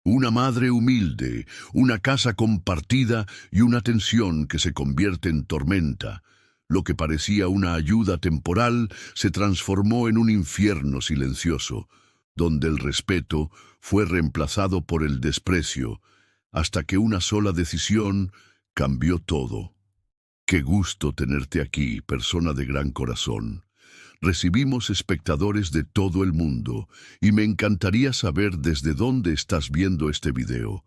Una madre humilde, una casa compartida y una tensión que se convierte en tormenta. Lo que parecía una ayuda temporal se transformó en un infierno silencioso, donde el respeto fue reemplazado por el desprecio, hasta que una sola decisión cambió todo. Qué gusto tenerte aquí, persona de gran corazón. Recibimos espectadores de todo el mundo y me encantaría saber desde dónde estás viendo este video.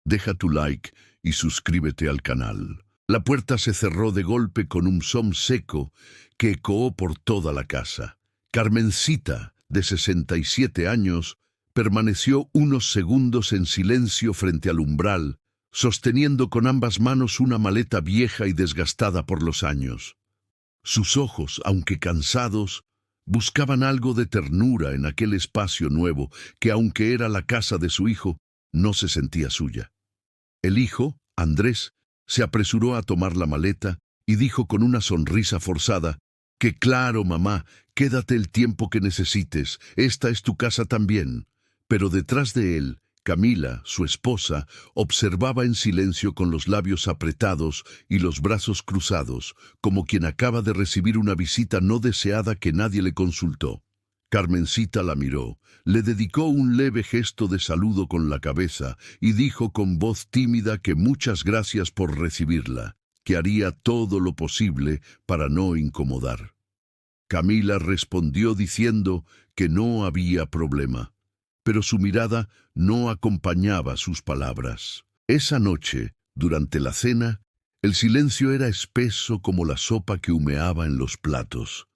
Deja tu like y suscríbete al canal. La puerta se cerró de golpe con un son seco que ecoó por toda la casa. Carmencita, de 67 años, permaneció unos segundos en silencio frente al umbral, sosteniendo con ambas manos una maleta vieja y desgastada por los años. Sus ojos, aunque cansados, buscaban algo de ternura en aquel espacio nuevo que, aunque era la casa de su hijo, no se sentía suya. El hijo, Andrés, se apresuró a tomar la maleta y dijo con una sonrisa forzada: «Que claro, mamá, quédate el tiempo que necesites, esta es tu casa también». Pero detrás de él, Camila, su esposa, observaba en silencio con los labios apretados y los brazos cruzados, como quien acaba de recibir una visita no deseada que nadie le consultó. Carmencita la miró, le dedicó un leve gesto de saludo con la cabeza y dijo con voz tímida que muchas gracias por recibirla, que haría todo lo posible para no incomodar. Camila respondió diciendo que no había problema, pero su mirada no acompañaba sus palabras. Esa noche, durante la cena, el silencio era espeso como la sopa que humeaba en los platos.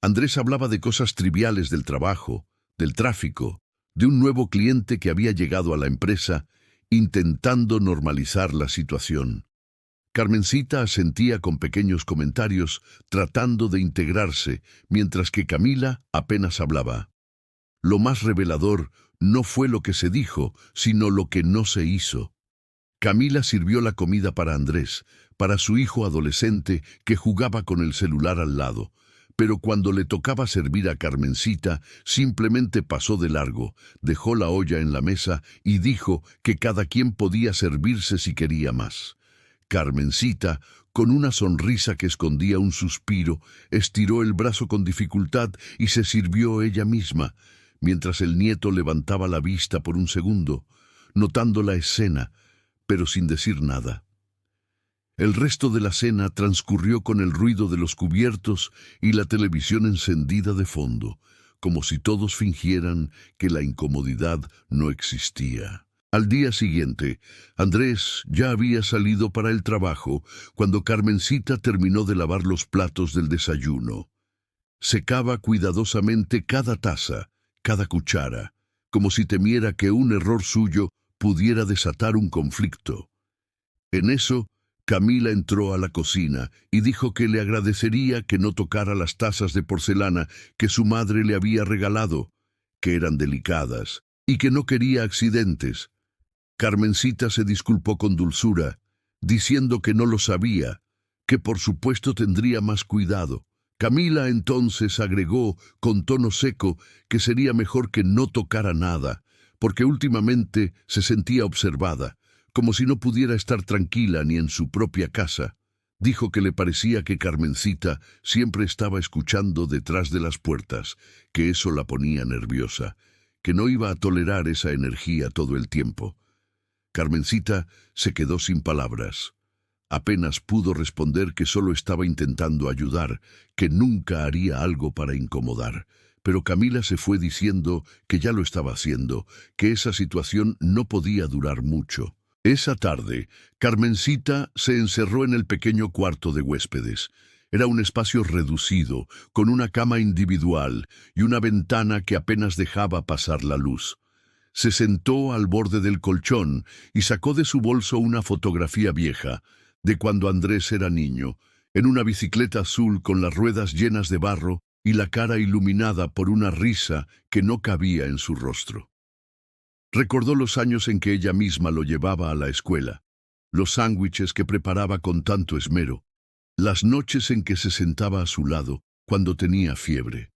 Andrés hablaba de cosas triviales del trabajo, del tráfico, de un nuevo cliente que había llegado a la empresa, intentando normalizar la situación. Carmencita asentía con pequeños comentarios, tratando de integrarse, mientras que Camila apenas hablaba. Lo más revelador no fue lo que se dijo, sino lo que no se hizo. Camila sirvió la comida para Andrés, para su hijo adolescente que jugaba con el celular al lado, pero cuando le tocaba servir a Carmencita, simplemente pasó de largo, dejó la olla en la mesa y dijo que cada quien podía servirse si quería más. Carmencita, con una sonrisa que escondía un suspiro, estiró el brazo con dificultad y se sirvió ella misma, mientras el nieto levantaba la vista por un segundo, notando la escena, pero sin decir nada. El resto de la cena transcurrió con el ruido de los cubiertos y la televisión encendida de fondo, como si todos fingieran que la incomodidad no existía. Al día siguiente, Andrés ya había salido para el trabajo cuando Carmencita terminó de lavar los platos del desayuno. Secaba cuidadosamente cada taza, cada cuchara, como si temiera que un error suyo pudiera desatar un conflicto. En eso, Camila entró a la cocina y dijo que le agradecería que no tocara las tazas de porcelana que su madre le había regalado, que eran delicadas, y que no quería accidentes. Carmencita se disculpó con dulzura, diciendo que no lo sabía, que por supuesto tendría más cuidado. Camila entonces agregó con tono seco que sería mejor que no tocara nada, porque últimamente se sentía observada, como si no pudiera estar tranquila ni en su propia casa. Dijo que le parecía que Carmencita siempre estaba escuchando detrás de las puertas, que eso la ponía nerviosa, que no iba a tolerar esa energía todo el tiempo. Carmencita se quedó sin palabras. Apenas pudo responder que solo estaba intentando ayudar, que nunca haría algo para incomodar. Pero Camila se fue diciendo que ya lo estaba haciendo, que esa situación no podía durar mucho. Esa tarde, Carmencita se encerró en el pequeño cuarto de huéspedes. Era un espacio reducido, con una cama individual y una ventana que apenas dejaba pasar la luz. Se sentó al borde del colchón y sacó de su bolso una fotografía vieja, de cuando Andrés era niño, en una bicicleta azul con las ruedas llenas de barro y la cara iluminada por una risa que no cabía en su rostro. Recordó los años en que ella misma lo llevaba a la escuela, los sándwiches que preparaba con tanto esmero, las noches en que se sentaba a su lado cuando tenía fiebre.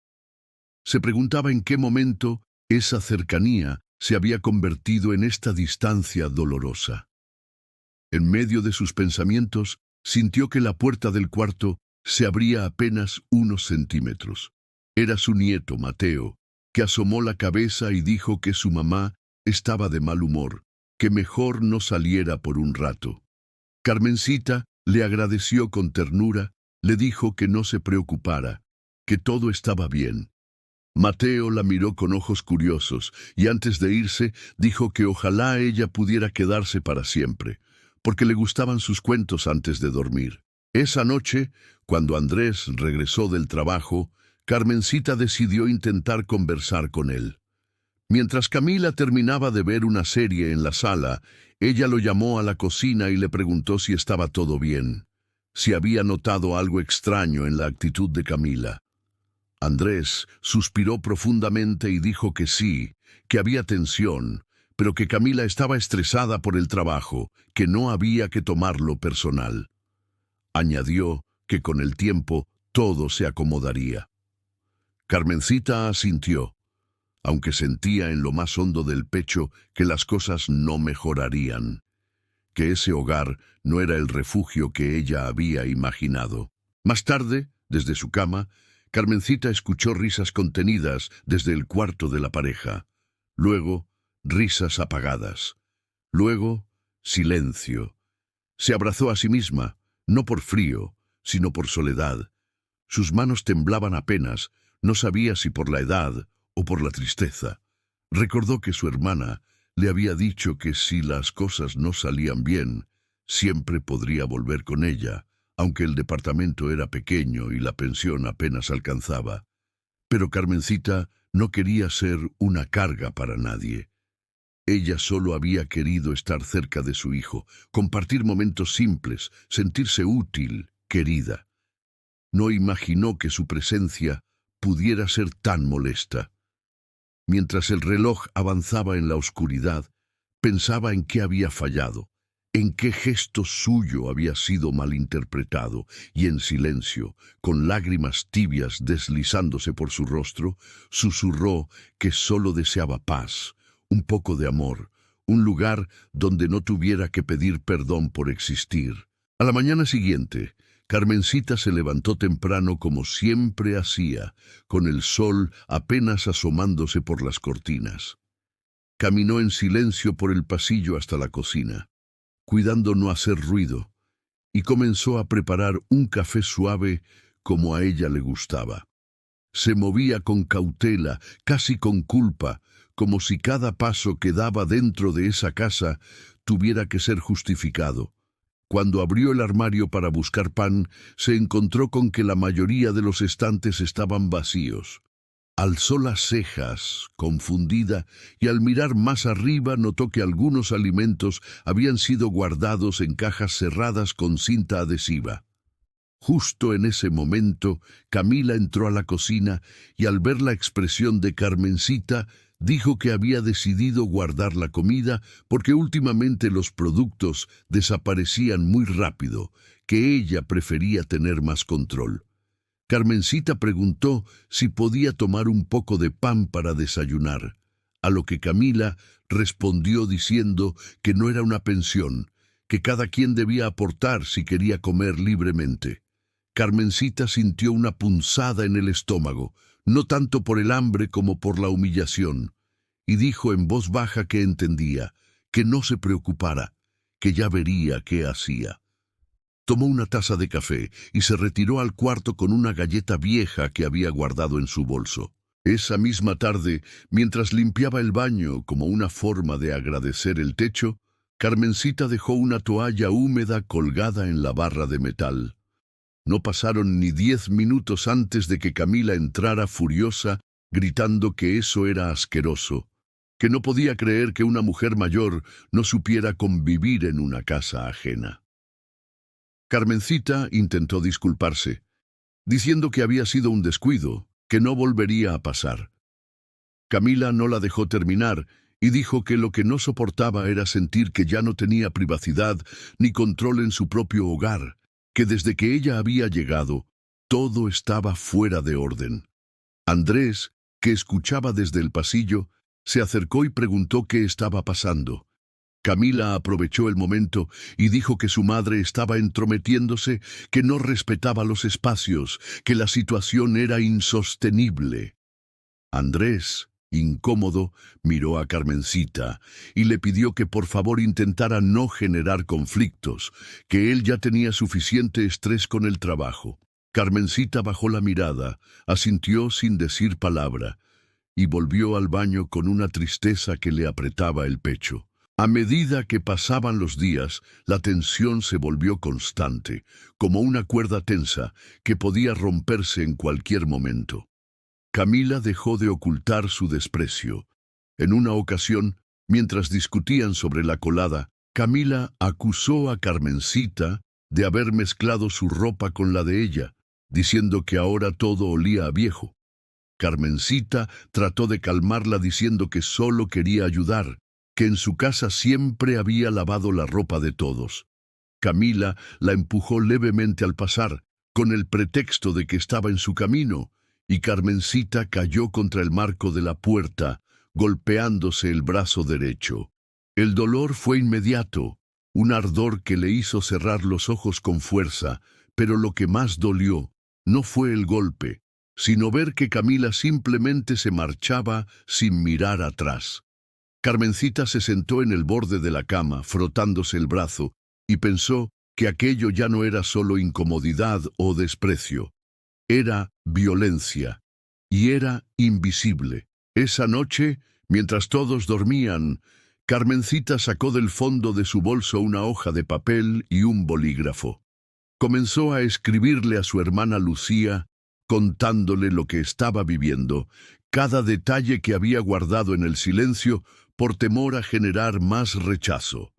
Se preguntaba en qué momento esa cercanía se había convertido en esta distancia dolorosa. En medio de sus pensamientos, sintió que la puerta del cuarto se abría apenas unos centímetros. Era su nieto, Mateo, que asomó la cabeza y dijo que su mamá estaba de mal humor, que mejor no saliera por un rato. Carmencita le agradeció con ternura, le dijo que no se preocupara, que todo estaba bien. Mateo la miró con ojos curiosos y antes de irse dijo que ojalá ella pudiera quedarse para siempre, porque le gustaban sus cuentos antes de dormir. Esa noche, cuando Andrés regresó del trabajo, Carmencita decidió intentar conversar con él. Mientras Camila terminaba de ver una serie en la sala, ella lo llamó a la cocina y le preguntó si estaba todo bien, si había notado algo extraño en la actitud de Camila. Andrés suspiró profundamente y dijo que sí, que había tensión, pero que Camila estaba estresada por el trabajo, que no había que tomarlo personal. Añadió que con el tiempo todo se acomodaría. Carmencita asintió, aunque sentía en lo más hondo del pecho que las cosas no mejorarían, que ese hogar no era el refugio que ella había imaginado. Más tarde, desde su cama, Carmencita escuchó risas contenidas desde el cuarto de la pareja. Luego, risas apagadas. Luego, silencio. Se abrazó a sí misma, no por frío, sino por soledad. Sus manos temblaban apenas, no sabía si por la edad o por la tristeza. Recordó que su hermana le había dicho que si las cosas no salían bien, siempre podría volver con ella, aunque el departamento era pequeño y la pensión apenas alcanzaba. Pero Carmencita no quería ser una carga para nadie. Ella solo había querido estar cerca de su hijo, compartir momentos simples, sentirse útil, querida. No imaginó que su presencia pudiera ser tan molesta. Mientras el reloj avanzaba en la oscuridad, pensaba en qué había fallado, en qué gesto suyo había sido malinterpretado, y en silencio, con lágrimas tibias deslizándose por su rostro, susurró que solo deseaba paz, un poco de amor, un lugar donde no tuviera que pedir perdón por existir. A la mañana siguiente, Carmencita se levantó temprano como siempre hacía, con el sol apenas asomándose por las cortinas. Caminó en silencio por el pasillo hasta la cocina, cuidando no hacer ruido, y comenzó a preparar un café suave como a ella le gustaba. Se movía con cautela, casi con culpa, como si cada paso que daba dentro de esa casa tuviera que ser justificado. Cuando abrió el armario para buscar pan, se encontró con que la mayoría de los estantes estaban vacíos. Alzó las cejas, confundida, y al mirar más arriba notó que algunos alimentos habían sido guardados en cajas cerradas con cinta adhesiva. Justo en ese momento, Camila entró a la cocina y al ver la expresión de Carmencita, dijo que había decidido guardar la comida porque últimamente los productos desaparecían muy rápido, que ella prefería tener más control. Carmencita preguntó si podía tomar un poco de pan para desayunar, a lo que Camila respondió diciendo que no era una pensión, que cada quien debía aportar si quería comer libremente. Carmencita sintió una punzada en el estómago, no tanto por el hambre como por la humillación, y dijo en voz baja que entendía, que no se preocupara, que ya vería qué hacía. Tomó una taza de café y se retiró al cuarto con una galleta vieja que había guardado en su bolso. Esa misma tarde, mientras limpiaba el baño como una forma de agradecer el techo, Carmencita dejó una toalla húmeda colgada en la barra de metal. No pasaron ni 10 minutos antes de que Camila entrara furiosa, gritando que eso era asqueroso, que no podía creer que una mujer mayor no supiera convivir en una casa ajena. Carmencita intentó disculparse, diciendo que había sido un descuido, que no volvería a pasar. Camila no la dejó terminar y dijo que lo que no soportaba era sentir que ya no tenía privacidad ni control en su propio hogar, que desde que ella había llegado, todo estaba fuera de orden. Andrés, que escuchaba desde el pasillo, Se acercó y preguntó qué estaba pasando. Camila aprovechó el momento y dijo que su madre estaba entrometiéndose, que no respetaba los espacios, que la situación era insostenible. Andrés, incómodo, miró a Carmencita y le pidió que por favor intentara no generar conflictos, que él ya tenía suficiente estrés con el trabajo. Carmencita bajó la mirada, asintió sin decir palabra, y volvió al baño con una tristeza que le apretaba el pecho. A medida que pasaban los días, la tensión se volvió constante, como una cuerda tensa que podía romperse en cualquier momento. Camila dejó de ocultar su desprecio. En una ocasión, mientras discutían sobre la colada, Camila acusó a Carmencita de haber mezclado su ropa con la de ella, diciendo que ahora todo olía a viejo. Carmencita trató de calmarla diciendo que solo quería ayudar, que en su casa siempre había lavado la ropa de todos. Camila la empujó levemente al pasar, con el pretexto de que estaba en su camino, y Carmencita cayó contra el marco de la puerta, golpeándose el brazo derecho. El dolor fue inmediato, un ardor que le hizo cerrar los ojos con fuerza, pero lo que más dolió no fue el golpe, sino ver que Camila simplemente se marchaba sin mirar atrás. Carmencita se sentó en el borde de la cama, frotándose el brazo, y pensó que aquello ya no era solo incomodidad o desprecio. Era violencia, y era invisible. Esa noche, mientras todos dormían, Carmencita sacó del fondo de su bolso una hoja de papel y un bolígrafo. Comenzó a escribirle a su hermana Lucía, contándole lo que estaba viviendo, cada detalle que había guardado en el silencio por temor a generar más rechazo.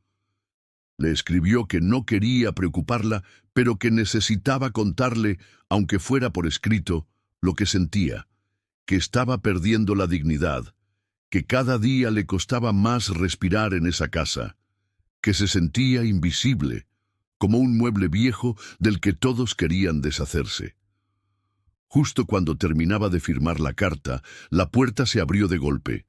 Le escribió que no quería preocuparla, pero que necesitaba contarle, aunque fuera por escrito, lo que sentía, que estaba perdiendo la dignidad, que cada día le costaba más respirar en esa casa, que se sentía invisible, como un mueble viejo del que todos querían deshacerse. Justo cuando terminaba de firmar la carta, la puerta se abrió de golpe.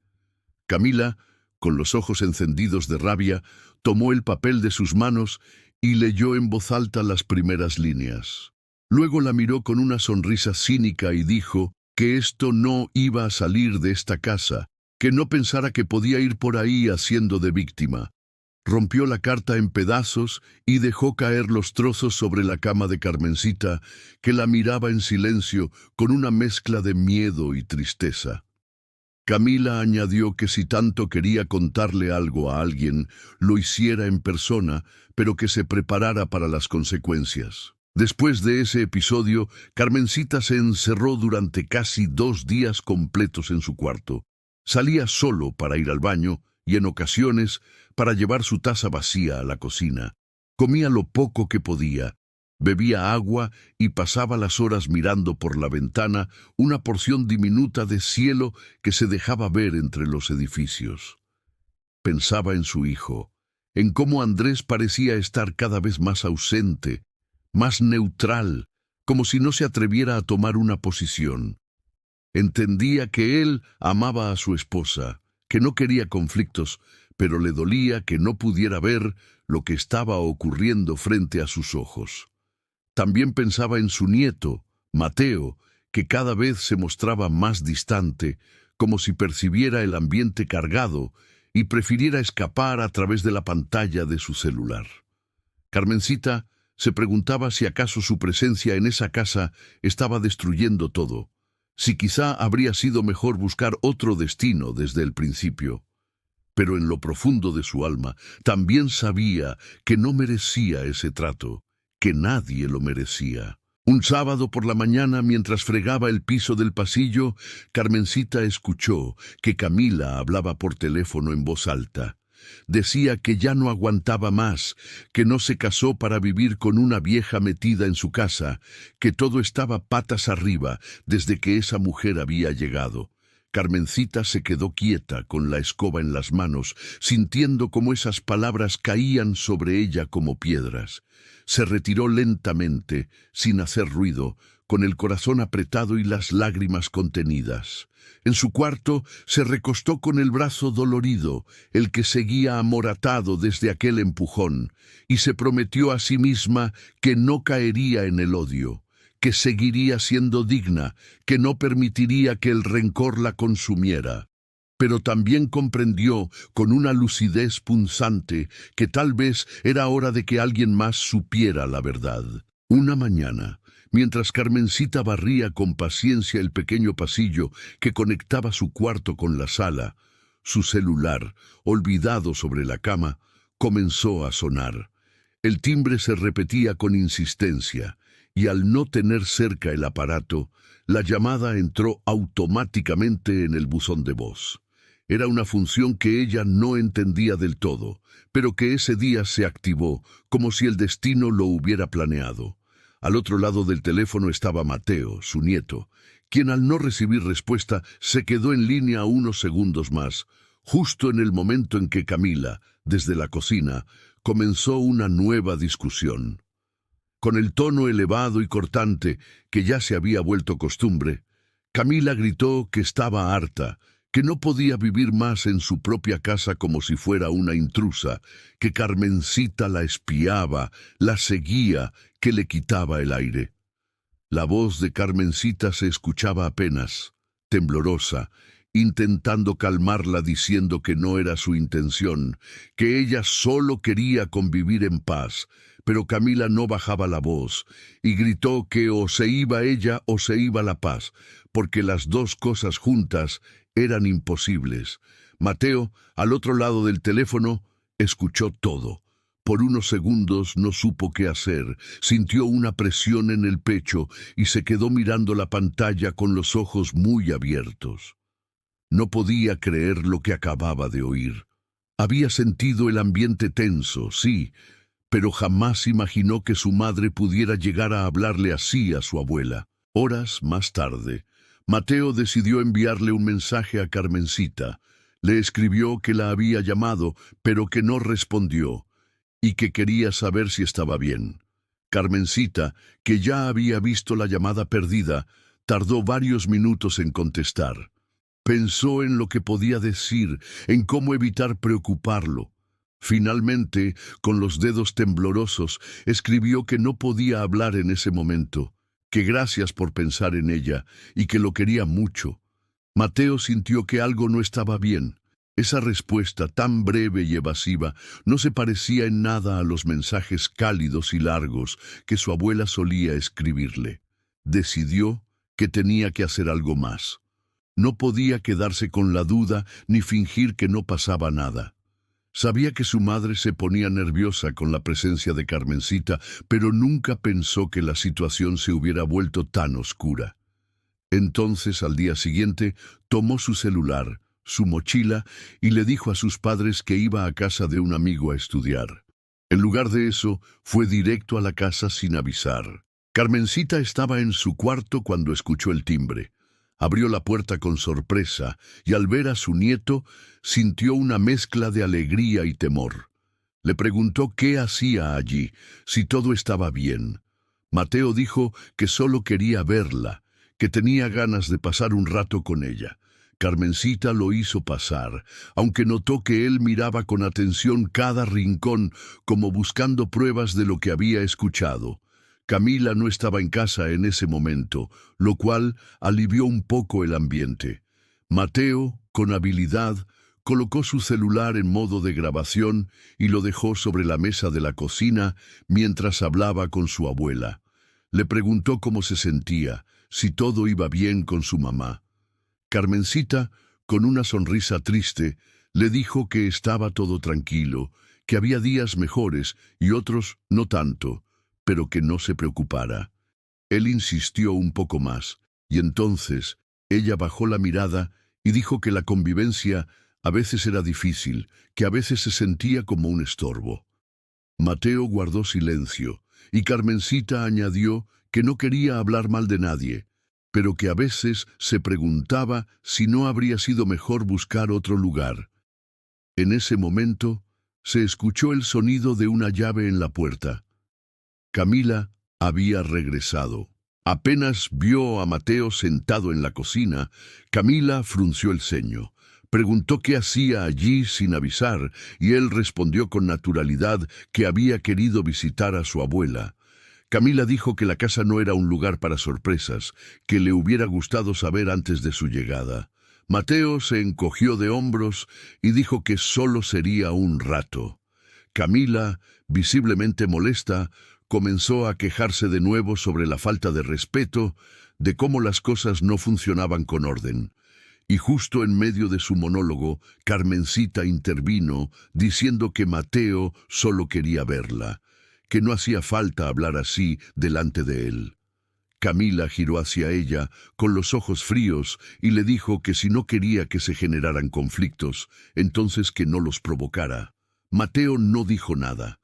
Camila, con los ojos encendidos de rabia, tomó el papel de sus manos y leyó en voz alta las primeras líneas. Luego la miró con una sonrisa cínica y dijo que esto no iba a salir de esta casa, que no pensara que podía ir por ahí haciendo de víctima. Rompió la carta en pedazos y dejó caer los trozos sobre la cama de Carmencita, que la miraba en silencio con una mezcla de miedo y tristeza. Camila añadió que si tanto quería contarle algo a alguien, lo hiciera en persona, pero que se preparara para las consecuencias. Después de ese episodio, Carmencita se encerró durante casi 2 días completos en su cuarto. Salía solo para ir al baño y en ocasiones para llevar su taza vacía a la cocina. Comía lo poco que podía. Bebía agua y pasaba las horas mirando por la ventana una porción diminuta de cielo que se dejaba ver entre los edificios. Pensaba en su hijo, en cómo Andrés parecía estar cada vez más ausente, más neutral, como si no se atreviera a tomar una posición. Entendía que él amaba a su esposa, que no quería conflictos, pero le dolía que no pudiera ver lo que estaba ocurriendo frente a sus ojos. También pensaba en su nieto, Mateo, que cada vez se mostraba más distante, como si percibiera el ambiente cargado y prefiriera escapar a través de la pantalla de su celular. Carmencita se preguntaba si acaso su presencia en esa casa estaba destruyendo todo, si quizá habría sido mejor buscar otro destino desde el principio. Pero en lo profundo de su alma también sabía que no merecía ese trato, que nadie lo merecía. Un sábado por la mañana, mientras fregaba el piso del pasillo, Carmencita escuchó que Camila hablaba por teléfono en voz alta. Decía que ya no aguantaba más, que no se casó para vivir con una vieja metida en su casa, que todo estaba patas arriba desde que esa mujer había llegado. Carmencita se quedó quieta con la escoba en las manos, sintiendo cómo esas palabras caían sobre ella como piedras. Se retiró lentamente, sin hacer ruido, con el corazón apretado y las lágrimas contenidas. En su cuarto se recostó con el brazo dolorido, el que seguía amoratado desde aquel empujón, y se prometió a sí misma que no caería en el odio, que seguiría siendo digna, que no permitiría que el rencor la consumiera. Pero también comprendió, con una lucidez punzante, que tal vez era hora de que alguien más supiera la verdad. Una mañana, mientras Carmencita barría con paciencia el pequeño pasillo que conectaba su cuarto con la sala, su celular, olvidado sobre la cama, comenzó a sonar. El timbre se repetía con insistencia, y al no tener cerca el aparato, la llamada entró automáticamente en el buzón de voz. Era una función que ella no entendía del todo, pero que ese día se activó como si el destino lo hubiera planeado. Al otro lado del teléfono estaba Mateo, su nieto, quien al no recibir respuesta se quedó en línea unos segundos más, justo en el momento en que Camila, desde la cocina, comenzó una nueva discusión. Con el tono elevado y cortante que ya se había vuelto costumbre, Camila gritó que estaba harta, que no podía vivir más en su propia casa como si fuera una intrusa, que Carmencita la espiaba, la seguía, que le quitaba el aire. La voz de Carmencita se escuchaba apenas, temblorosa, intentando calmarla diciendo que no era su intención, que ella solo quería convivir en paz, pero Camila no bajaba la voz y gritó que o se iba ella o se iba la paz, porque las dos cosas juntas eran imposibles. Mateo, al otro lado del teléfono, escuchó todo. Por unos segundos no supo qué hacer, sintió una presión en el pecho y se quedó mirando la pantalla con los ojos muy abiertos. No podía creer lo que acababa de oír. Había sentido el ambiente tenso, sí, pero jamás imaginó que su madre pudiera llegar a hablarle así a su abuela. Horas más tarde, Mateo decidió enviarle un mensaje a Carmencita. Le escribió que la había llamado, pero que no respondió, y que quería saber si estaba bien. Carmencita, que ya había visto la llamada perdida, tardó varios minutos en contestar. Pensó en lo que podía decir, en cómo evitar preocuparlo. Finalmente, con los dedos temblorosos, escribió que no podía hablar en ese momento, que gracias por pensar en ella y que lo quería mucho. Mateo sintió que algo no estaba bien. Esa respuesta tan breve y evasiva no se parecía en nada a los mensajes cálidos y largos que su abuela solía escribirle. Decidió que tenía que hacer algo más. No podía quedarse con la duda ni fingir que no pasaba nada. Sabía que su madre se ponía nerviosa con la presencia de Carmencita, pero nunca pensó que la situación se hubiera vuelto tan oscura. Entonces, al día siguiente, tomó su celular, su mochila, y le dijo a sus padres que iba a casa de un amigo a estudiar. En lugar de eso, fue directo a la casa sin avisar. Carmencita estaba en su cuarto cuando escuchó el timbre. Abrió la puerta con sorpresa y al ver a su nieto sintió una mezcla de alegría y temor. Le preguntó qué hacía allí, si todo estaba bien. Mateo dijo que solo quería verla, que tenía ganas de pasar un rato con ella. Carmencita lo hizo pasar, aunque notó que él miraba con atención cada rincón, como buscando pruebas de lo que había escuchado. Camila no estaba en casa en ese momento, lo cual alivió un poco el ambiente. Mateo, con habilidad, colocó su celular en modo de grabación y lo dejó sobre la mesa de la cocina mientras hablaba con su abuela. Le preguntó cómo se sentía, si todo iba bien con su mamá. Carmencita, con una sonrisa triste, le dijo que estaba todo tranquilo, que había días mejores y otros no tanto, pero que no se preocupara. Él insistió un poco más, y entonces ella bajó la mirada y dijo que la convivencia a veces era difícil, que a veces se sentía como un estorbo. Mateo guardó silencio, y Carmencita añadió que no quería hablar mal de nadie, pero que a veces se preguntaba si no habría sido mejor buscar otro lugar. En ese momento se escuchó el sonido de una llave en la puerta. Camila había regresado. Apenas vio a Mateo sentado en la cocina, Camila frunció el ceño. Preguntó qué hacía allí sin avisar, y él respondió con naturalidad que había querido visitar a su abuela. Camila dijo que la casa no era un lugar para sorpresas, que le hubiera gustado saber antes de su llegada. Mateo se encogió de hombros y dijo que solo sería un rato. Camila, visiblemente molesta, comenzó a quejarse de nuevo sobre la falta de respeto, de cómo las cosas no funcionaban con orden. Y justo en medio de su monólogo, Carmencita intervino, diciendo que Mateo solo quería verla, que no hacía falta hablar así delante de él. Camila giró hacia ella, con los ojos fríos, y le dijo que si no quería que se generaran conflictos, entonces que no los provocara. Mateo no dijo nada.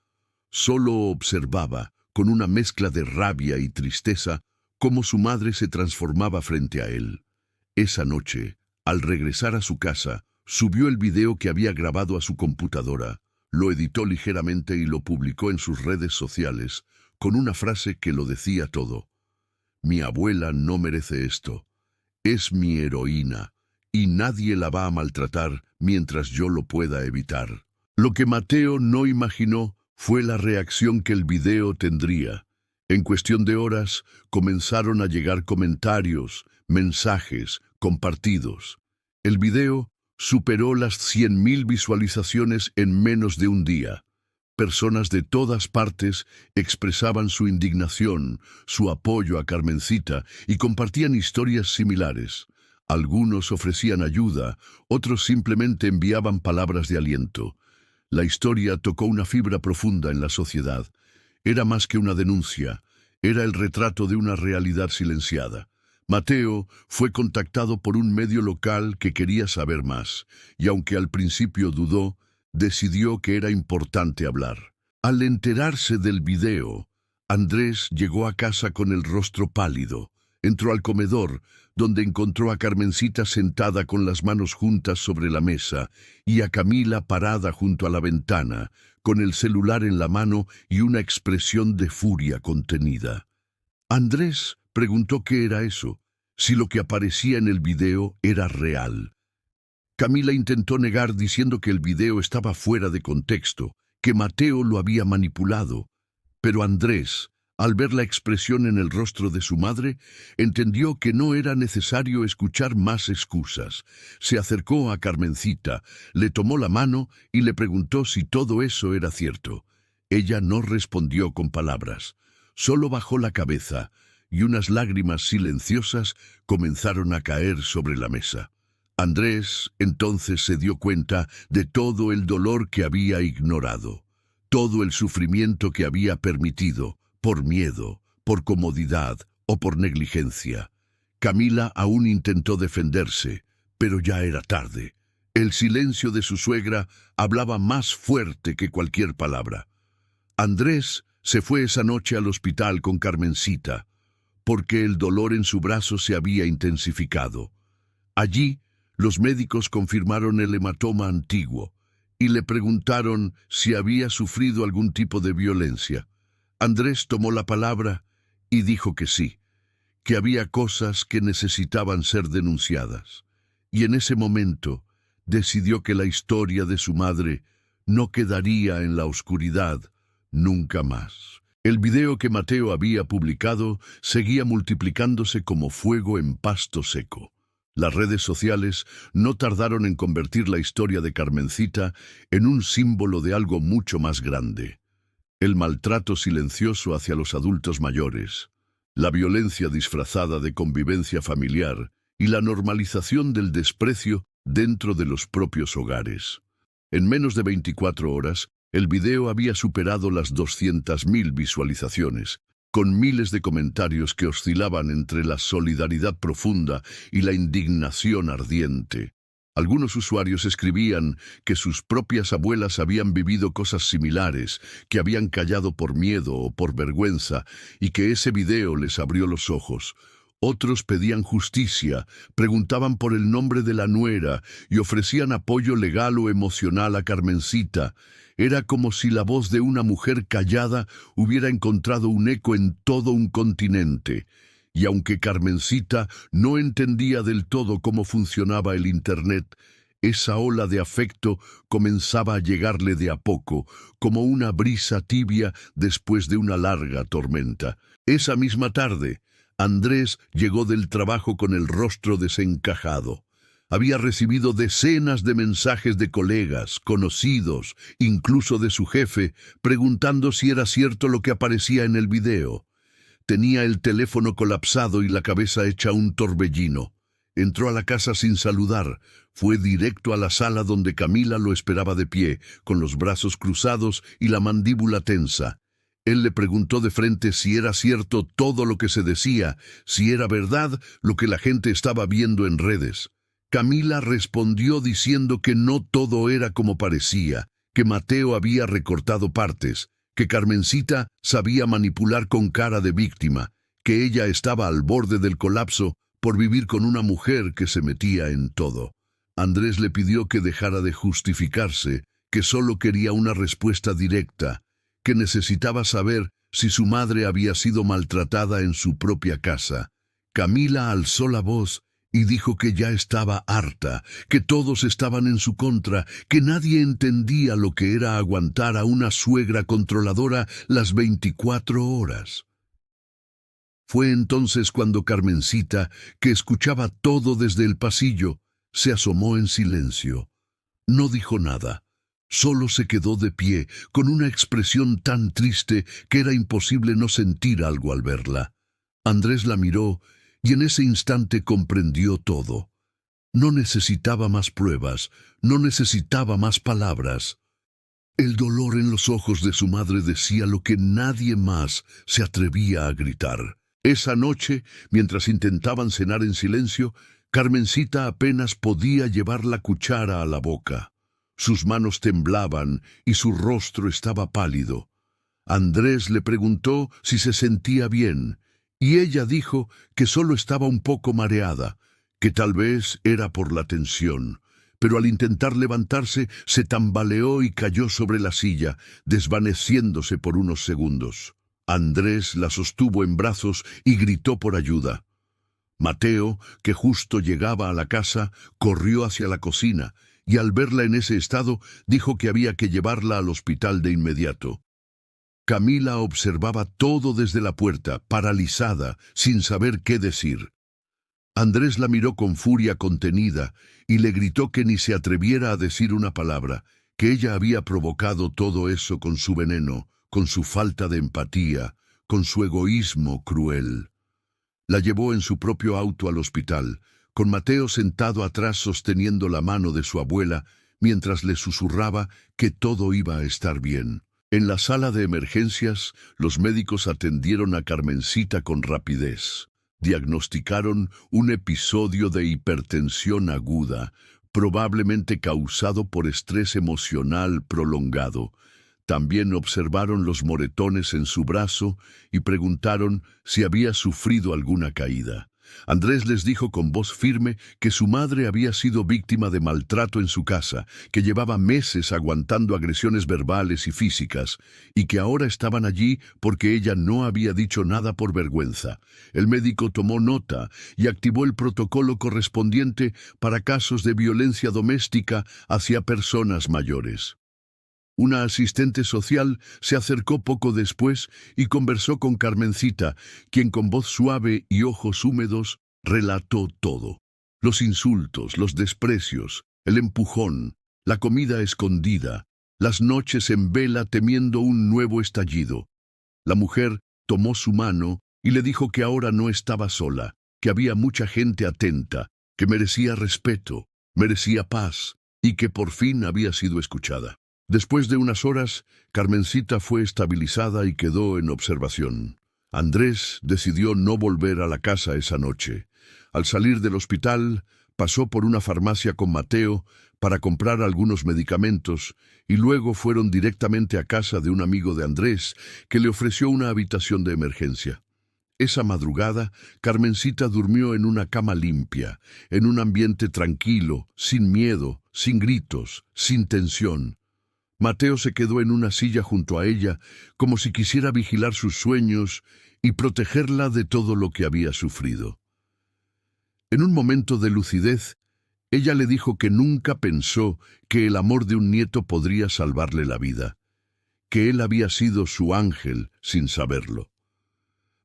Solo observaba, con una mezcla de rabia y tristeza, cómo su madre se transformaba frente a él. Esa noche, al regresar a su casa, subió el video que había grabado a su computadora, lo editó ligeramente y lo publicó en sus redes sociales, con una frase que lo decía todo. Mi abuela no merece esto. Es mi heroína, y nadie la va a maltratar mientras yo lo pueda evitar. Lo que Mateo no imaginó fue la reacción que el video tendría. En cuestión de horas, comenzaron a llegar comentarios, mensajes, compartidos. El video superó las 100.000 visualizaciones en menos de un día. Personas de todas partes expresaban su indignación, su apoyo a Carmencita y compartían historias similares. Algunos ofrecían ayuda, otros simplemente enviaban palabras de aliento. La historia tocó una fibra profunda en la sociedad. Era más que una denuncia, era el retrato de una realidad silenciada. Mateo fue contactado por un medio local que quería saber más, y aunque al principio dudó, decidió que era importante hablar. Al enterarse del video, Andrés llegó a casa con el rostro pálido. Entró al comedor, donde encontró a Carmencita sentada con las manos juntas sobre la mesa y a Camila parada junto a la ventana, con el celular en la mano y una expresión de furia contenida. Andrés preguntó qué era eso, si lo que aparecía en el video era real. Camila intentó negar diciendo que el video estaba fuera de contexto, que Mateo lo había manipulado. Pero Andrés, al ver la expresión en el rostro de su madre, entendió que no era necesario escuchar más excusas. Se acercó a Carmencita, le tomó la mano y le preguntó si todo eso era cierto. Ella no respondió con palabras, solo bajó la cabeza, y unas lágrimas silenciosas comenzaron a caer sobre la mesa. Andrés entonces se dio cuenta de todo el dolor que había ignorado, todo el sufrimiento que había permitido, por miedo, por comodidad o por negligencia. Camila aún intentó defenderse, pero ya era tarde. El silencio de su suegra hablaba más fuerte que cualquier palabra. Andrés se fue esa noche al hospital con Carmencita, porque el dolor en su brazo se había intensificado. Allí, los médicos confirmaron el hematoma antiguo y le preguntaron si había sufrido algún tipo de violencia. Andrés tomó la palabra y dijo que sí, que había cosas que necesitaban ser denunciadas. Y en ese momento decidió que la historia de su madre no quedaría en la oscuridad nunca más. El video que Mateo había publicado seguía multiplicándose como fuego en pasto seco. Las redes sociales no tardaron en convertir la historia de Carmencita en un símbolo de algo mucho más grande. El maltrato silencioso hacia los adultos mayores, la violencia disfrazada de convivencia familiar y la normalización del desprecio dentro de los propios hogares. En menos de 24 horas, el video había superado las 200.000 visualizaciones, con miles de comentarios que oscilaban entre la solidaridad profunda y la indignación ardiente. Algunos usuarios escribían que sus propias abuelas habían vivido cosas similares, que habían callado por miedo o por vergüenza, y que ese video les abrió los ojos. Otros pedían justicia, preguntaban por el nombre de la nuera y ofrecían apoyo legal o emocional a Carmencita. Era como si la voz de una mujer callada hubiera encontrado un eco en todo un continente. Y aunque Carmencita no entendía del todo cómo funcionaba el Internet, esa ola de afecto comenzaba a llegarle de a poco, como una brisa tibia después de una larga tormenta. Esa misma tarde, Andrés llegó del trabajo con el rostro desencajado. Había recibido decenas de mensajes de colegas, conocidos, incluso de su jefe, preguntando si era cierto lo que aparecía en el video. Tenía el teléfono colapsado y la cabeza hecha un torbellino. Entró a la casa sin saludar. Fue directo a la sala donde Camila lo esperaba de pie, con los brazos cruzados y la mandíbula tensa. Él le preguntó de frente si era cierto todo lo que se decía, si era verdad lo que la gente estaba viendo en redes. Camila respondió diciendo que no todo era como parecía, que Mateo había recortado partes, que Carmencita sabía manipular con cara de víctima, que ella estaba al borde del colapso por vivir con una mujer que se metía en todo. Andrés le pidió que dejara de justificarse, que solo quería una respuesta directa, que necesitaba saber si su madre había sido maltratada en su propia casa. Camila alzó la voz y dijo que ya estaba harta, que todos estaban en su contra, que nadie entendía lo que era aguantar a una suegra controladora las 24 horas. Fue entonces cuando Carmencita, que escuchaba todo desde el pasillo, se asomó en silencio. No dijo nada. Solo se quedó de pie, con una expresión tan triste que era imposible no sentir algo al verla. Andrés la miró y en ese instante comprendió todo. No necesitaba más pruebas, no necesitaba más palabras. El dolor en los ojos de su madre decía lo que nadie más se atrevía a gritar. Esa noche, mientras intentaban cenar en silencio, Carmencita apenas podía llevar la cuchara a la boca. Sus manos temblaban y su rostro estaba pálido. Andrés le preguntó si se sentía bien, y ella dijo que solo estaba un poco mareada, que tal vez era por la tensión, pero al intentar levantarse se tambaleó y cayó sobre la silla, desvaneciéndose por unos segundos. Andrés la sostuvo en brazos y gritó por ayuda. Mateo, que justo llegaba a la casa, corrió hacia la cocina, y al verla en ese estado, dijo que había que llevarla al hospital de inmediato. Camila observaba todo desde la puerta, paralizada, sin saber qué decir. Andrés la miró con furia contenida y le gritó que ni se atreviera a decir una palabra, que ella había provocado todo eso con su veneno, con su falta de empatía, con su egoísmo cruel. La llevó en su propio auto al hospital, con Mateo sentado atrás sosteniendo la mano de su abuela, mientras le susurraba que todo iba a estar bien. En la sala de emergencias, los médicos atendieron a Carmencita con rapidez. Diagnosticaron un episodio de hipertensión aguda, probablemente causado por estrés emocional prolongado. También observaron los moretones en su brazo y preguntaron si había sufrido alguna caída. Andrés les dijo con voz firme que su madre había sido víctima de maltrato en su casa, que llevaba meses aguantando agresiones verbales y físicas, y que ahora estaban allí porque ella no había dicho nada por vergüenza. El médico tomó nota y activó el protocolo correspondiente para casos de violencia doméstica hacia personas mayores. Una asistente social se acercó poco después y conversó con Carmencita, quien con voz suave y ojos húmedos relató todo. Los insultos, los desprecios, el empujón, la comida escondida, las noches en vela temiendo un nuevo estallido. La mujer tomó su mano y le dijo que ahora no estaba sola, que había mucha gente atenta, que merecía respeto, merecía paz y que por fin había sido escuchada. Después de unas horas, Carmencita fue estabilizada y quedó en observación. Andrés decidió no volver a la casa esa noche. Al salir del hospital, pasó por una farmacia con Mateo para comprar algunos medicamentos y luego fueron directamente a casa de un amigo de Andrés que le ofreció una habitación de emergencia. Esa madrugada, Carmencita durmió en una cama limpia, en un ambiente tranquilo, sin miedo, sin gritos, sin tensión. Mateo se quedó en una silla junto a ella, como si quisiera vigilar sus sueños, y protegerla de todo lo que había sufrido. En un momento de lucidez, ella le dijo que nunca pensó que el amor de un nieto podría salvarle la vida, que él había sido su ángel sin saberlo.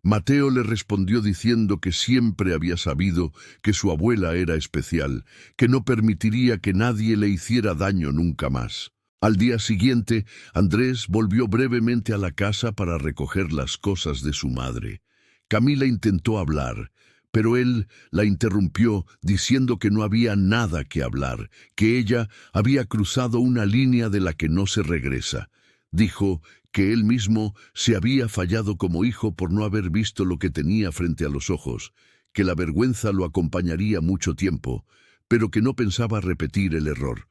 Mateo le respondió diciendo que siempre había sabido que su abuela era especial, que no permitiría que nadie le hiciera daño nunca más. Al día siguiente, Andrés volvió brevemente a la casa para recoger las cosas de su madre. Camila intentó hablar, pero él la interrumpió diciendo que no había nada que hablar, que ella había cruzado una línea de la que no se regresa. Dijo que él mismo se había fallado como hijo por no haber visto lo que tenía frente a los ojos, que la vergüenza lo acompañaría mucho tiempo, pero que no pensaba repetir el error.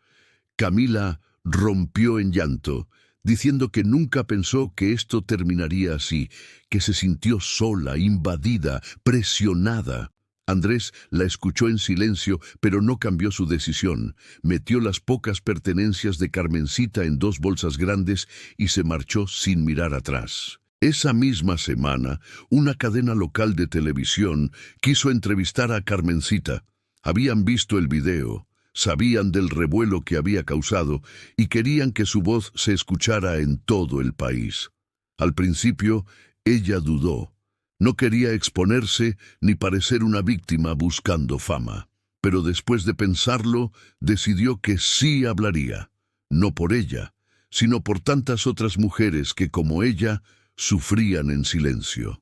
Camila rompió en llanto, diciendo que nunca pensó que esto terminaría así, que se sintió sola, invadida, presionada. Andrés la escuchó en silencio, pero no cambió su decisión. Metió las pocas pertenencias de Carmencita en 2 bolsas grandes y se marchó sin mirar atrás. Esa misma semana, una cadena local de televisión quiso entrevistar a Carmencita. Habían visto el video, sabían del revuelo que había causado y querían que su voz se escuchara en todo el país. Al principio, ella dudó. No quería exponerse ni parecer una víctima buscando fama, pero después de pensarlo, decidió que sí hablaría, no por ella, sino por tantas otras mujeres que, como ella, sufrían en silencio.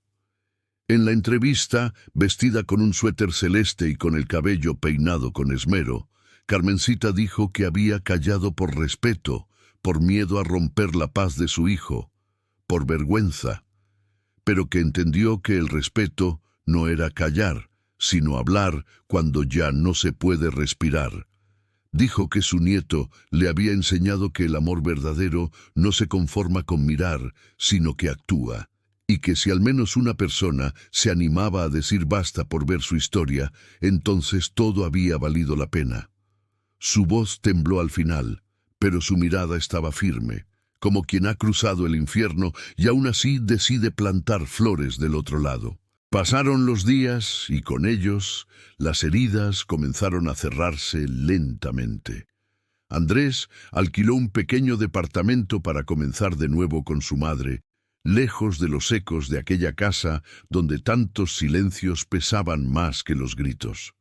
En la entrevista, vestida con un suéter celeste y con el cabello peinado con esmero, Carmencita dijo que había callado por respeto, por miedo a romper la paz de su hijo, por vergüenza, pero que entendió que el respeto no era callar, sino hablar cuando ya no se puede respirar. Dijo que su nieto le había enseñado que el amor verdadero no se conforma con mirar, sino que actúa, y que si al menos una persona se animaba a decir basta por ver su historia, entonces todo había valido la pena. Su voz tembló al final, pero su mirada estaba firme, como quien ha cruzado el infierno y aún así decide plantar flores del otro lado. Pasaron los días y con ellos las heridas comenzaron a cerrarse lentamente. Andrés alquiló un pequeño departamento para comenzar de nuevo con su madre, lejos de los ecos de aquella casa donde tantos silencios pesaban más que los gritos.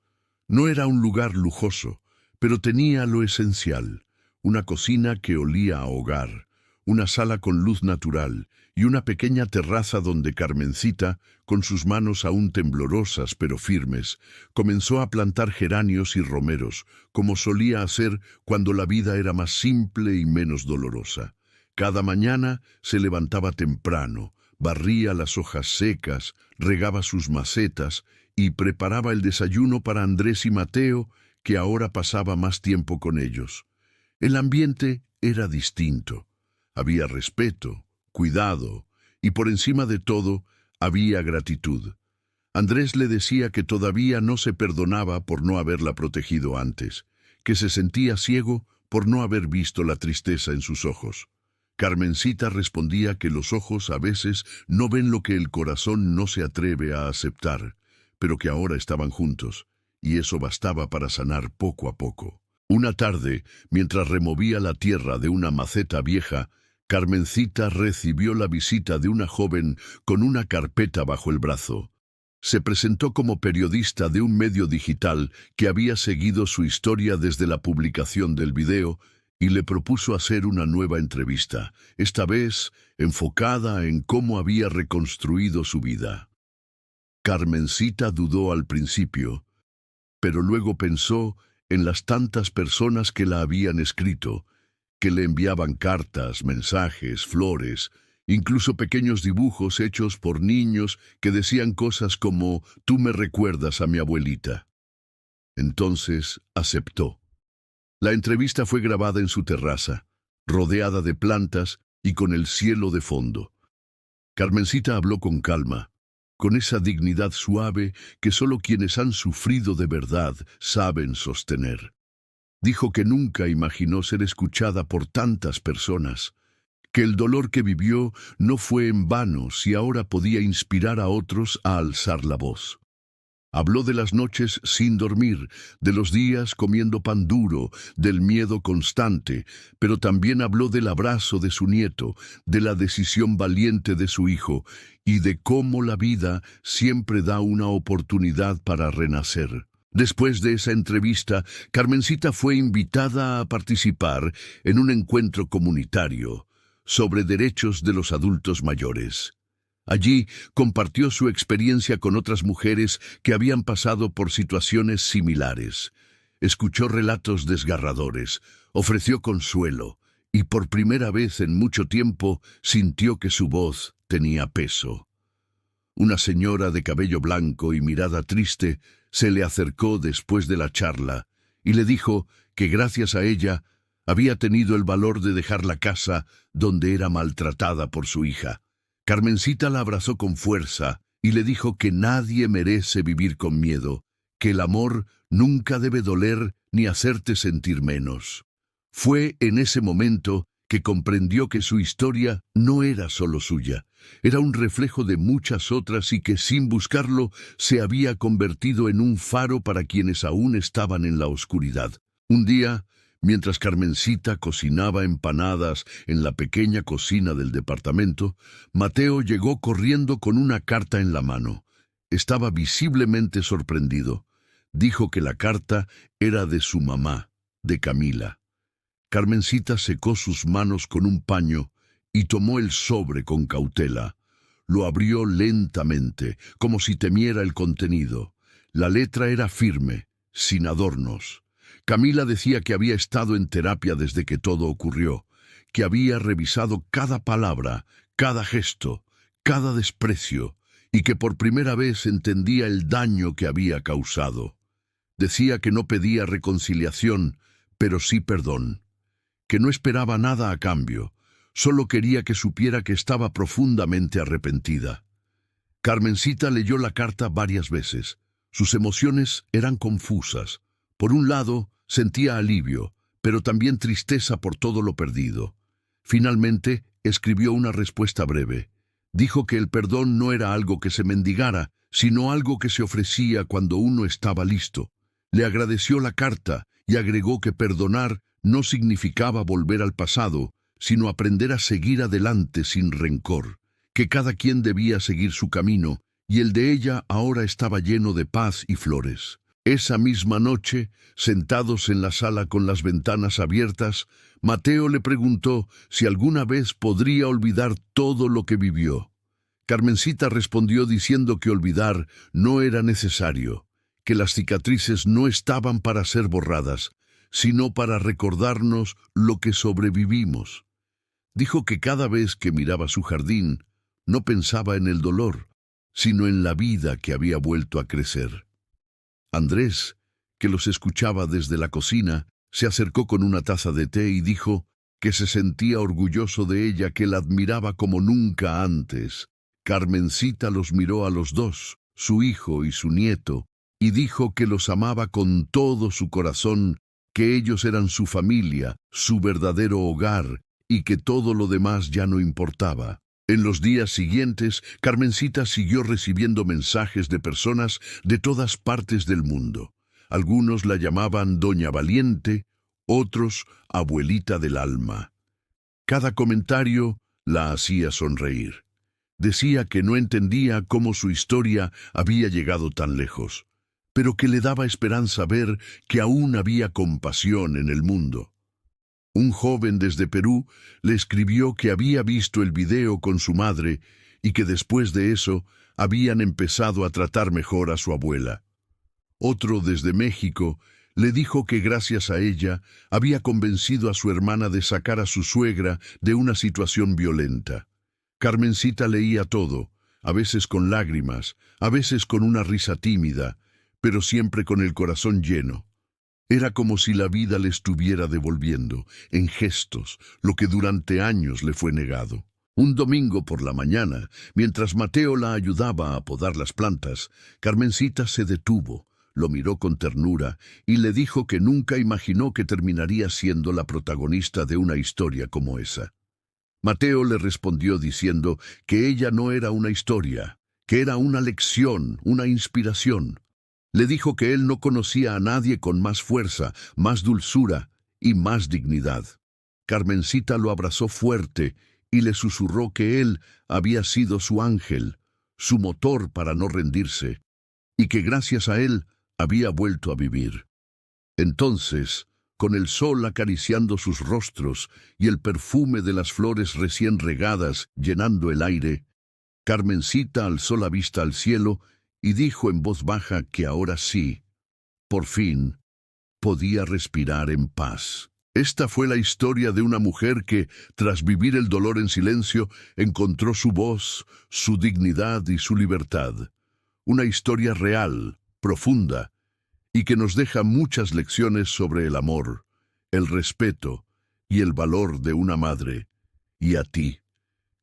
No era un lugar lujoso, pero tenía lo esencial: una cocina que olía a hogar, una sala con luz natural y una pequeña terraza donde Carmencita, con sus manos aún temblorosas pero firmes, comenzó a plantar geranios y romeros, como solía hacer cuando la vida era más simple y menos dolorosa. Cada mañana se levantaba temprano, barría las hojas secas, regaba sus macetas y preparaba el desayuno para Andrés y Mateo, que ahora pasaba más tiempo con ellos. El ambiente era distinto. Había respeto, cuidado y, por encima de todo, había gratitud. Andrés le decía que todavía no se perdonaba por no haberla protegido antes, que se sentía ciego por no haber visto la tristeza en sus ojos. Carmencita respondía que los ojos a veces no ven lo que el corazón no se atreve a aceptar, pero que ahora estaban juntos, y eso bastaba para sanar poco a poco. Una tarde, mientras removía la tierra de una maceta vieja, Carmencita recibió la visita de una joven con una carpeta bajo el brazo. Se presentó como periodista de un medio digital que había seguido su historia desde la publicación del video y le propuso hacer una nueva entrevista, esta vez enfocada en cómo había reconstruido su vida. Carmencita dudó al principio, pero luego pensó en las tantas personas que la habían escrito, que le enviaban cartas, mensajes, flores, incluso pequeños dibujos hechos por niños que decían cosas como «Tú me recuerdas a mi abuelita». Entonces aceptó. La entrevista fue grabada en su terraza, rodeada de plantas y con el cielo de fondo. Carmencita habló con calma, con esa dignidad suave que solo quienes han sufrido de verdad saben sostener. Dijo que nunca imaginó ser escuchada por tantas personas, que el dolor que vivió no fue en vano si ahora podía inspirar a otros a alzar la voz. Habló de las noches sin dormir, de los días comiendo pan duro, del miedo constante, pero también habló del abrazo de su nieto, de la decisión valiente de su hijo y de cómo la vida siempre da una oportunidad para renacer. Después de esa entrevista, Carmencita fue invitada a participar en un encuentro comunitario sobre derechos de los adultos mayores. Allí compartió su experiencia con otras mujeres que habían pasado por situaciones similares. Escuchó relatos desgarradores, ofreció consuelo y por primera vez en mucho tiempo sintió que su voz tenía peso. Una señora de cabello blanco y mirada triste se le acercó después de la charla y le dijo que gracias a ella había tenido el valor de dejar la casa donde era maltratada por su hija. Carmencita la abrazó con fuerza y le dijo que nadie merece vivir con miedo, que el amor nunca debe doler ni hacerte sentir menos. Fue en ese momento que comprendió que su historia no era solo suya, era un reflejo de muchas otras y que sin buscarlo se había convertido en un faro para quienes aún estaban en la oscuridad. Un día, mientras Carmencita cocinaba empanadas en la pequeña cocina del departamento, Mateo llegó corriendo con una carta en la mano. Estaba visiblemente sorprendido. Dijo que la carta era de su mamá, de Camila. Carmencita secó sus manos con un paño y tomó el sobre con cautela. Lo abrió lentamente, como si temiera el contenido. La letra era firme, sin adornos. Camila decía que había estado en terapia desde que todo ocurrió, que había revisado cada palabra, cada gesto, cada desprecio, y que por primera vez entendía el daño que había causado. Decía que no pedía reconciliación, pero sí perdón, que no esperaba nada a cambio, solo quería que supiera que estaba profundamente arrepentida. Carmencita leyó la carta varias veces. Sus emociones eran confusas. Por un lado, sentía alivio, pero también tristeza por todo lo perdido. Finalmente, escribió una respuesta breve. Dijo que el perdón no era algo que se mendigara, sino algo que se ofrecía cuando uno estaba listo. Le agradeció la carta y agregó que perdonar no significaba volver al pasado, sino aprender a seguir adelante sin rencor, que cada quien debía seguir su camino, y el de ella ahora estaba lleno de paz y flores. Esa misma noche, sentados en la sala con las ventanas abiertas, Mateo le preguntó si alguna vez podría olvidar todo lo que vivió. Carmencita respondió diciendo que olvidar no era necesario, que las cicatrices no estaban para ser borradas, sino para recordarnos lo que sobrevivimos. Dijo que cada vez que miraba su jardín, no pensaba en el dolor, sino en la vida que había vuelto a crecer. Andrés, que los escuchaba desde la cocina, se acercó con una taza de té y dijo que se sentía orgulloso de ella, que la admiraba como nunca antes. Carmencita los miró a los dos, su hijo y su nieto, y dijo que los amaba con todo su corazón, que ellos eran su familia, su verdadero hogar, y que todo lo demás ya no importaba. En los días siguientes, Carmencita siguió recibiendo mensajes de personas de todas partes del mundo. Algunos la llamaban Doña Valiente, otros Abuelita del Alma. Cada comentario la hacía sonreír. Decía que no entendía cómo su historia había llegado tan lejos, pero que le daba esperanza ver que aún había compasión en el mundo. Un joven desde Perú le escribió que había visto el video con su madre y que después de eso habían empezado a tratar mejor a su abuela. Otro desde México le dijo que gracias a ella había convencido a su hermana de sacar a su suegra de una situación violenta. Carmencita leía todo, a veces con lágrimas, a veces con una risa tímida, pero siempre con el corazón lleno. Era como si la vida le estuviera devolviendo, en gestos, lo que durante años le fue negado. Un domingo por la mañana, mientras Mateo la ayudaba a podar las plantas, Carmencita se detuvo, lo miró con ternura y le dijo que nunca imaginó que terminaría siendo la protagonista de una historia como esa. Mateo le respondió diciendo que ella no era una historia, que era una lección, una inspiración. Le dijo que él no conocía a nadie con más fuerza, más dulzura y más dignidad. Carmencita lo abrazó fuerte y le susurró que él había sido su ángel, su motor para no rendirse, y que gracias a él había vuelto a vivir. Entonces, con el sol acariciando sus rostros y el perfume de las flores recién regadas llenando el aire, Carmencita alzó la vista al cielo y dijo en voz baja que ahora sí, por fin, podía respirar en paz. Esta fue la historia de una mujer que, tras vivir el dolor en silencio, encontró su voz, su dignidad y su libertad. Una historia real, profunda, y que nos deja muchas lecciones sobre el amor, el respeto y el valor de una madre. ¿Y a ti?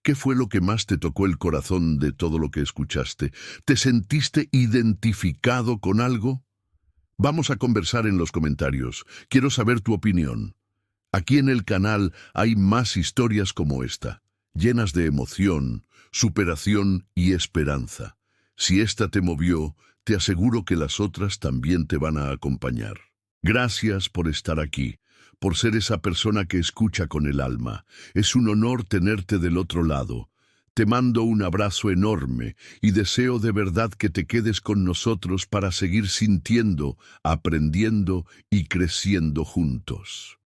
¿Qué fue lo que más te tocó el corazón de todo lo que escuchaste? ¿Te sentiste identificado con algo? Vamos a conversar en los comentarios. Quiero saber tu opinión. Aquí en el canal hay más historias como esta, llenas de emoción, superación y esperanza. Si esta te movió, te aseguro que las otras también te van a acompañar. Gracias por estar aquí, por ser esa persona que escucha con el alma. Es un honor tenerte del otro lado. Te mando un abrazo enorme y deseo de verdad que te quedes con nosotros para seguir sintiendo, aprendiendo y creciendo juntos.